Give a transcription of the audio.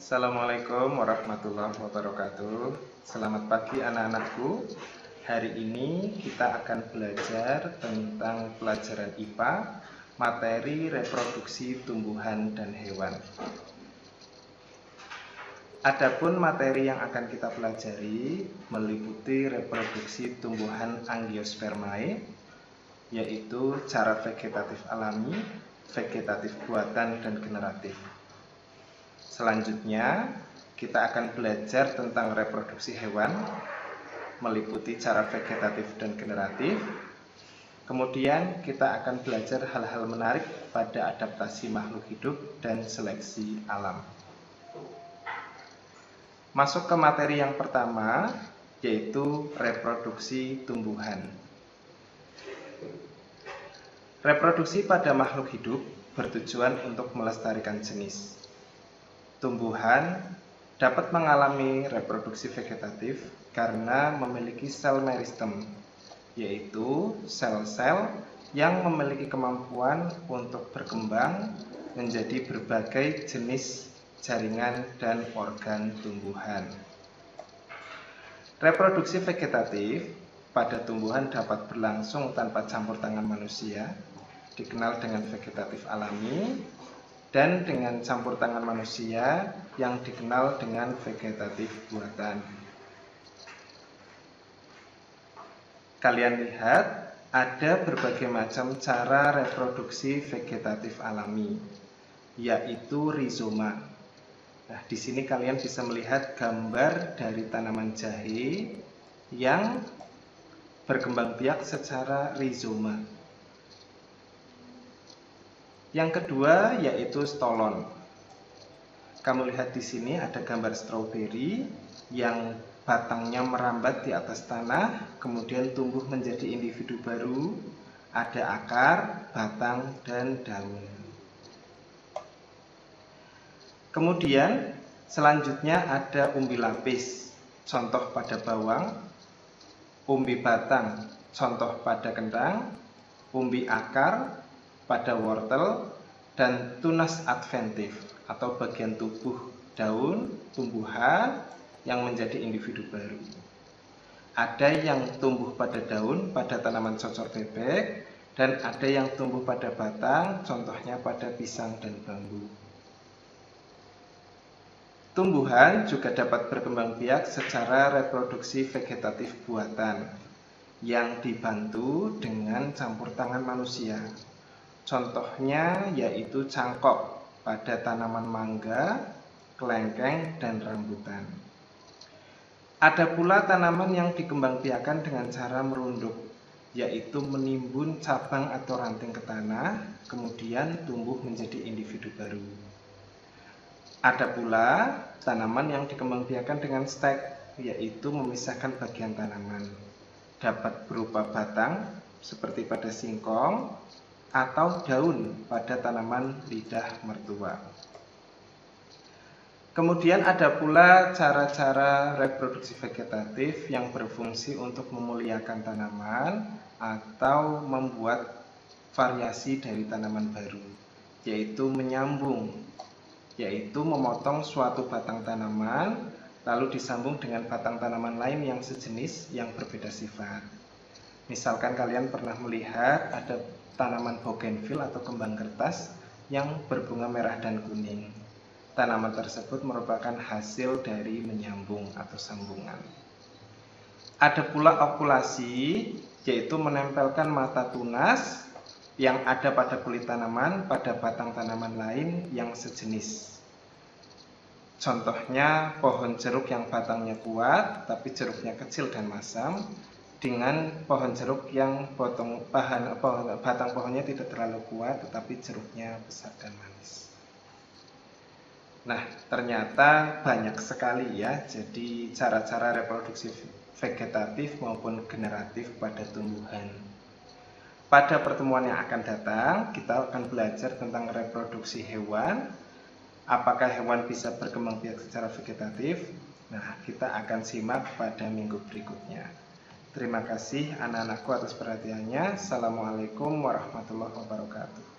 Assalamualaikum warahmatullahi wabarakatuh. Selamat pagi anak-anakku. Hari ini kita akan belajar tentang pelajaran IPA, materi reproduksi tumbuhan dan hewan. Adapun materi yang akan kita pelajari meliputi reproduksi tumbuhan Angiospermae, yaitu cara vegetatif alami, vegetatif buatan, dan generatif. Selanjutnya, kita akan belajar tentang reproduksi hewan, meliputi cara vegetatif dan generatif. Kemudian, kita akan belajar hal-hal menarik pada adaptasi makhluk hidup dan seleksi alam. Masuk ke materi yang pertama, yaitu reproduksi tumbuhan. Reproduksi pada makhluk hidup bertujuan untuk melestarikan jenis. Tumbuhan dapat mengalami reproduksi vegetatif karena memiliki sel meristem, yaitu sel-sel yang memiliki kemampuan untuk berkembang menjadi berbagai jenis jaringan dan organ tumbuhan. Reproduksi vegetatif pada tumbuhan dapat berlangsung tanpa campur tangan manusia, dikenal dengan vegetatif alami, dan dengan campur tangan manusia yang dikenal dengan vegetatif buatan. Kalian lihat, ada berbagai macam cara reproduksi vegetatif alami, yaitu rizoma. Nah, di sini kalian bisa melihat gambar dari tanaman jahe yang berkembang biak secara rizoma. Yang kedua yaitu stolon. Kamu lihat di sini ada gambar stroberi yang batangnya merambat di atas tanah, kemudian tumbuh menjadi individu baru, ada akar, batang, dan daun. Kemudian selanjutnya ada umbi lapis, contoh pada bawang, umbi batang, contoh pada kentang, umbi akar pada wortel, dan tunas adventif atau bagian tubuh daun tumbuhan yang menjadi individu baru. Ada yang tumbuh pada daun pada tanaman cocor bebek, dan ada yang tumbuh pada batang, contohnya pada pisang dan bambu. Tumbuhan juga dapat berkembang biak secara reproduksi vegetatif buatan yang dibantu dengan campur tangan manusia. Contohnya yaitu cangkok pada tanaman mangga, kelengkeng, dan rambutan. Ada pula tanaman yang dikembangbiakan dengan cara merunduk, yaitu menimbun cabang atau ranting ke tanah, kemudian tumbuh menjadi individu baru. Ada pula tanaman yang dikembangbiakan dengan stek, yaitu memisahkan bagian tanaman. Dapat berupa batang, seperti pada singkong, atau daun pada tanaman lidah mertua. Kemudian ada pula cara-cara reproduksi vegetatif yang berfungsi untuk memuliakan tanaman atau membuat variasi dari tanaman baru, yaitu menyambung, yaitu memotong suatu batang tanaman lalu disambung dengan batang tanaman lain yang sejenis yang berbeda sifat. Misalkan kalian pernah melihat ada tanaman bougainville atau kembang kertas yang berbunga merah dan kuning. Tanaman tersebut merupakan hasil dari menyambung atau sambungan. Ada pula okulasi, yaitu menempelkan mata tunas yang ada pada kulit tanaman pada batang tanaman lain yang sejenis. Contohnya pohon jeruk yang batangnya kuat tapi jeruknya kecil dan masam, dengan pohon jeruk yang batang pohonnya tidak terlalu kuat tetapi jeruknya besar dan manis. Nah, ternyata banyak sekali ya jadi cara-cara reproduksi vegetatif maupun generatif pada tumbuhan. Pada pertemuan yang akan datang, kita akan belajar tentang reproduksi hewan. Apakah hewan bisa berkembang biak secara vegetatif? Nah, kita akan simak pada minggu berikutnya. Terima kasih anak-anakku atas perhatiannya. Assalamualaikum warahmatullahi wabarakatuh.